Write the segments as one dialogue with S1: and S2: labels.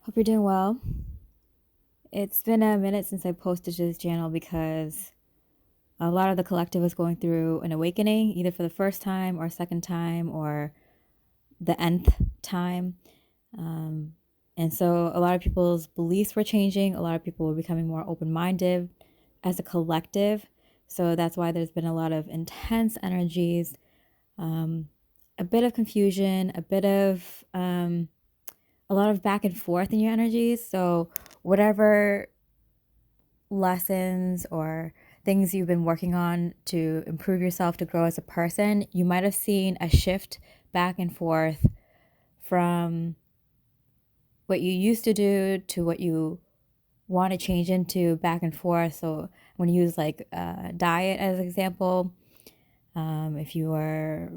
S1: Hope you're doing well. It's been a minute since I posted to this channel because a lot of the collective is going through an awakening, either for the first time or second time or the nth time. Um, and so a lot of people's beliefs were changing. A lot of people were becoming more open-minded as a collective. So that's why there's been a lot of intense energies, a bit of confusion, a lot of back and forth in your energies. So whatever lessons or things you've been working on to improve yourself, to grow as a person, you might have seen a shift back and forth from what you used to do to what you want to change into, back and forth. So when you use like diet as an example, if you are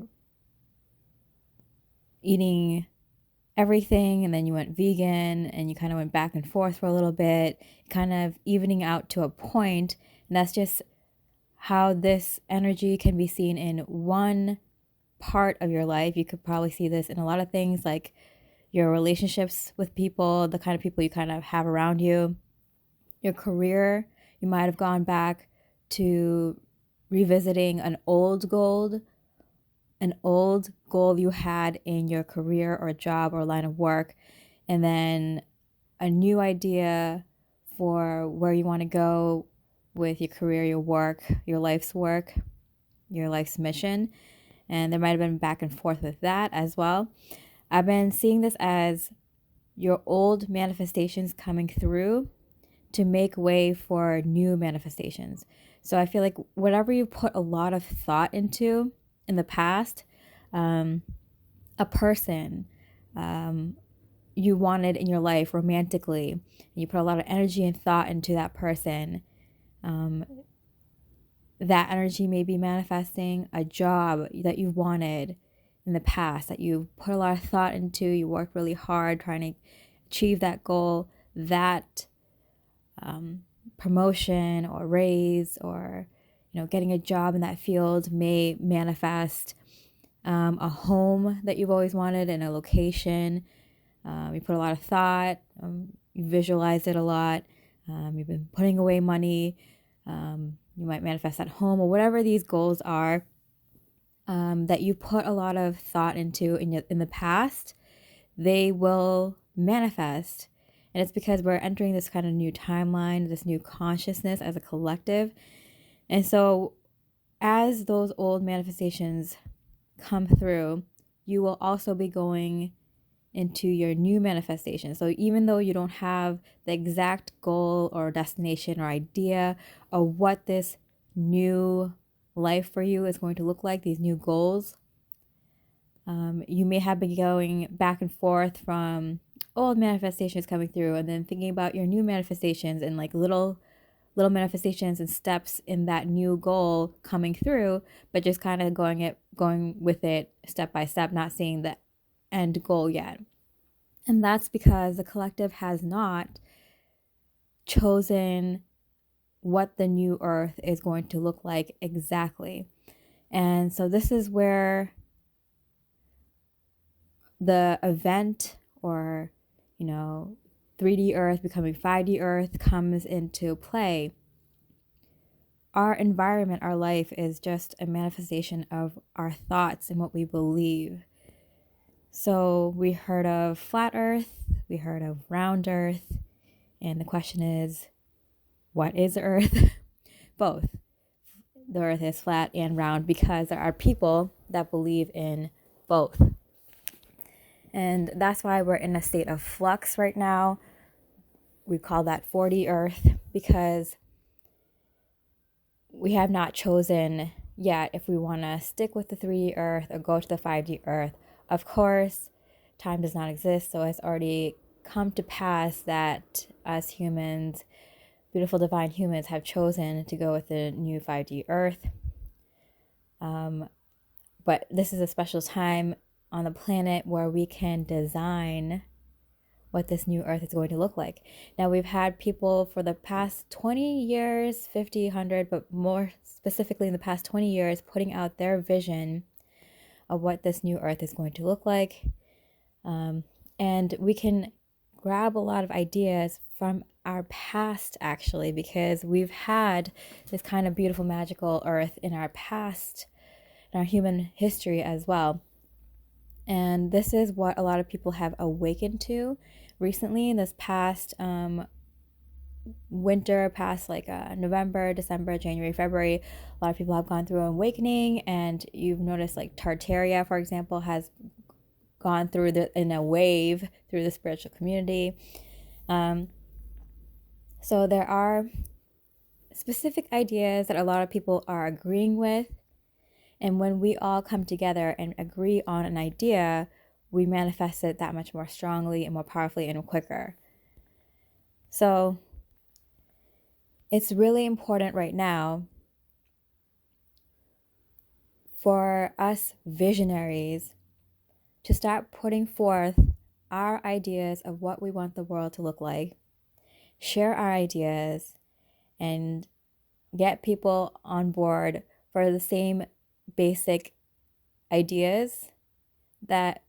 S1: eating everything and then you went vegan and you kind of went back and forth for a little bit, kind of evening out to a point. And that's just how this energy can be seen in one part of your life. You could probably see this in a lot of things, like your relationships with people, the kind of people you kind of have around you, your career. You might have gone back to revisiting an old goal you had in your career or job or line of work, and then a new idea for where you want to go with your career, your work, your life's work, your life's mission. And there might have been back and forth with that as well. I've been seeing this as your old manifestations coming through to make way for new manifestations. So I feel like whatever you put a lot of thought into in the past, a person you wanted in your life romantically, and you put a lot of energy and thought into that person, that energy may be manifesting a job that you wanted in the past, that you put a lot of thought into, you worked really hard trying to achieve that goal. That promotion or raise or getting a job in that field may manifest a home that you've always wanted in a location. You put a lot of thought, you visualized it a lot, you've been putting away money, you might manifest that home or whatever these goals are, that you put a lot of thought into in the past. They will manifest. And it's because we're entering this kind of new timeline, this new consciousness as a collective. And so as those old manifestations come through, you will also be going into your new manifestation. So even though you don't have the exact goal or destination or idea of what this new life for you is going to look like, these new goals, you may have been going back and forth from old manifestations coming through and then thinking about your new manifestations and like little manifestations and steps in that new goal coming through, but just kind of going with it step by step, not seeing the end goal yet. And that's because the collective has not chosen what the new earth is going to look like exactly. And so this is where the event or 3D earth becoming 5D earth comes into play. Our environment, our life is just a manifestation of our thoughts and what we believe. So we heard of flat earth, we heard of round earth, and the question is, what is earth? Both. The earth is flat and round because there are people that believe in both. And that's why we're in a state of flux right now. We call that 4D earth because we have not chosen yet if we want to stick with the 3D earth or go to the 5D earth. Of course, time does not exist, so it's already come to pass that us humans, beautiful divine humans, have chosen to go with the new 5D earth. But this is a special time on the planet where we can design what this new earth is going to look like. Now, we've had people for the past 20 years, 50, 100, but more specifically in the past 20 years, putting out their vision of what this new earth is going to look like. And we can grab a lot of ideas from our past, actually, because we've had this kind of beautiful, magical earth in our past, in our human history as well. And this is what a lot of people have awakened to recently in this past winter, past like November, December, January, February. A lot of people have gone through an awakening, and you've noticed like Tartaria, for example, has gone through in a wave through the spiritual community. So there are specific ideas that a lot of people are agreeing with. And when we all come together and agree on an idea, we manifest it that much more strongly and more powerfully and quicker. So it's really important right now for us visionaries to start putting forth our ideas of what we want the world to look like, share our ideas, and get people on board for the same basic ideas that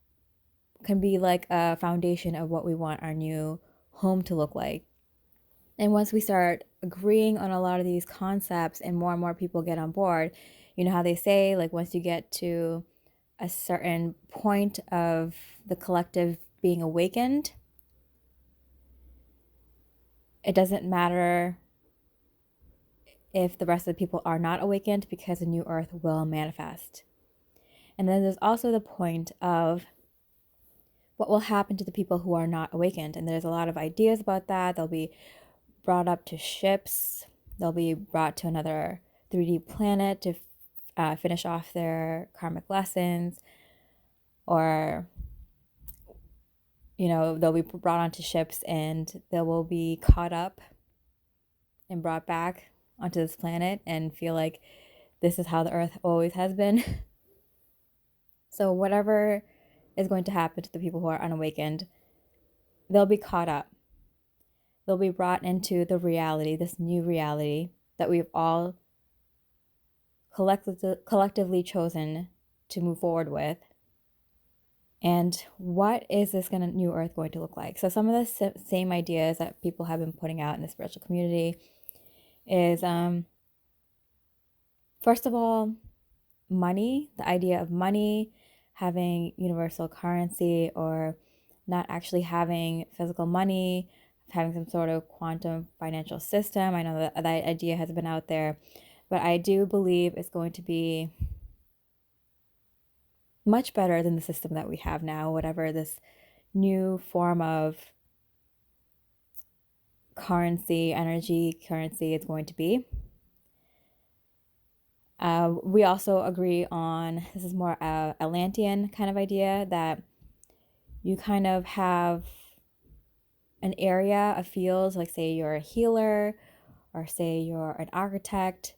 S1: can be like a foundation of what we want our new home to look like. And once we start agreeing on a lot of these concepts and more people get on board, you know how they say, like, once you get to a certain point of the collective being awakened, it doesn't matter if the rest of the people are not awakened, because a new earth will manifest. And then there's also the point of what will happen to the people who are not awakened. And there's a lot of ideas about that. They'll be brought up to ships. They'll be brought to another 3D planet to finish off their karmic lessons. Or, you know, they'll be brought onto ships and they will be caught up and brought back onto this planet and feel like this is how the earth always has been. So whatever is going to happen to the people who are unawakened, they'll be caught up. They'll be brought into the reality, this new reality that we've all collectively chosen to move forward with. And what is this new earth going to look like? So some of the same ideas that people have been putting out in the spiritual community is, first of all, money, the idea of money, having universal currency, or not actually having physical money, having some sort of quantum financial system. I know that idea has been out there, but I do believe it's going to be much better than the system that we have now, whatever this new form of currency, energy currency is going to be. We also agree on, this is more Atlantean kind of idea, that you kind of have an area, a field, like say you're a healer, or say you're an architect,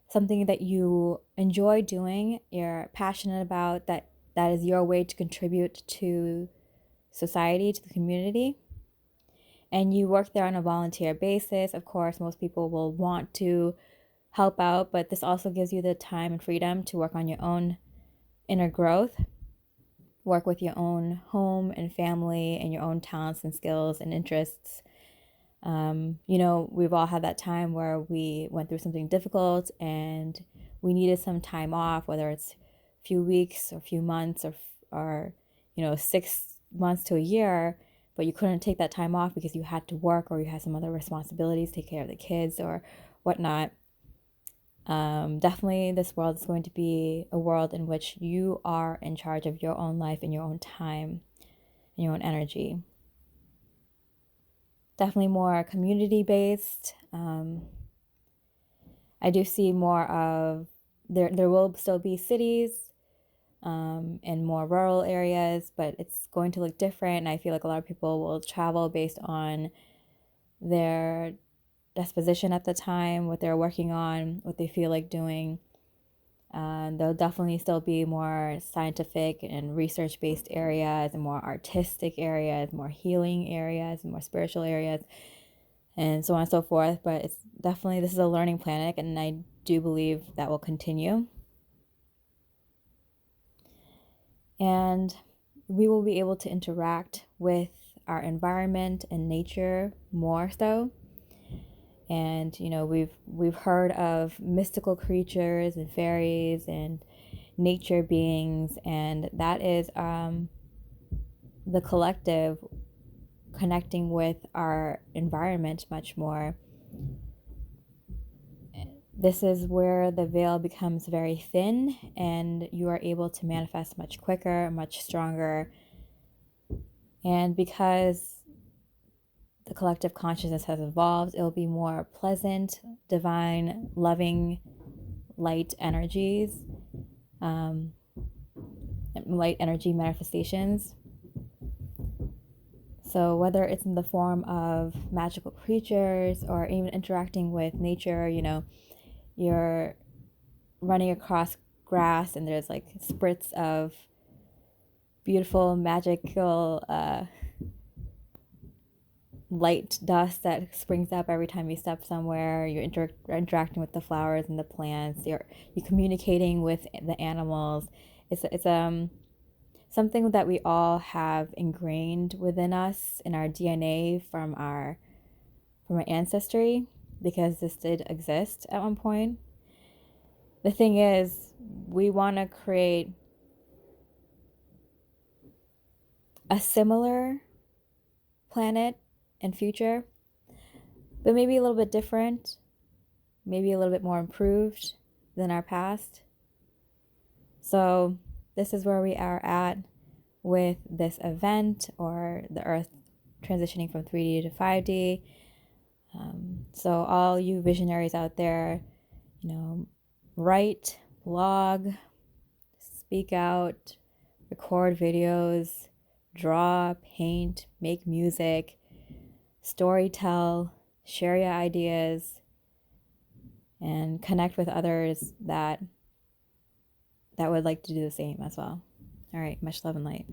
S1: something that you enjoy doing, you're passionate about, that is your way to contribute to society, to the community. And you work there on a volunteer basis. Of course, most people will want to help out, but this also gives you the time and freedom to work on your own inner growth, work with your own home and family and your own talents and skills and interests. You know, we've all had that time where we went through something difficult and we needed some time off, whether it's a few weeks or a few months or 6 months to a year, but you couldn't take that time off because you had to work or you had some other responsibilities, take care of the kids or whatnot. Definitely this world is going to be a world in which you are in charge of your own life and your own time and your own energy. Definitely more community based. I do see more of, there will still be cities and more rural areas, but it's going to look different. And I feel like a lot of people will travel based on their disposition at the time, what they're working on, what they feel like doing. There'll definitely still be more scientific and research-based areas, and more artistic areas, more healing areas, and more spiritual areas, and so on and so forth. But it's definitely, this is a learning planet, and I do believe that will continue. And we will be able to interact with our environment and nature more so. And we've heard of mystical creatures and fairies and nature beings, and that is the collective connecting with our environment much more. This is where the veil becomes very thin and you are able to manifest much quicker, much stronger. And because the collective consciousness has evolved, it'll be more pleasant, divine, loving, light energies, light energy manifestations. So whether it's in the form of magical creatures or even interacting with nature, you're running across grass and there's like spritz of beautiful magical light dust that springs up every time you step somewhere. You're interacting with the flowers and the plants. You're communicating with the animals. It's something that we all have ingrained within us in our DNA from our ancestry, because this did exist at one point. The thing is, we want to create a similar planet and future, but maybe a little bit different, maybe a little bit more improved than our past. So this is where we are at with this event, or the Earth transitioning from 3D to 5D. So all you visionaries out there, write, blog, speak out, record videos, draw, paint, make music, storytell, share your ideas, and connect with others that would like to do the same as well. All right, much love and light.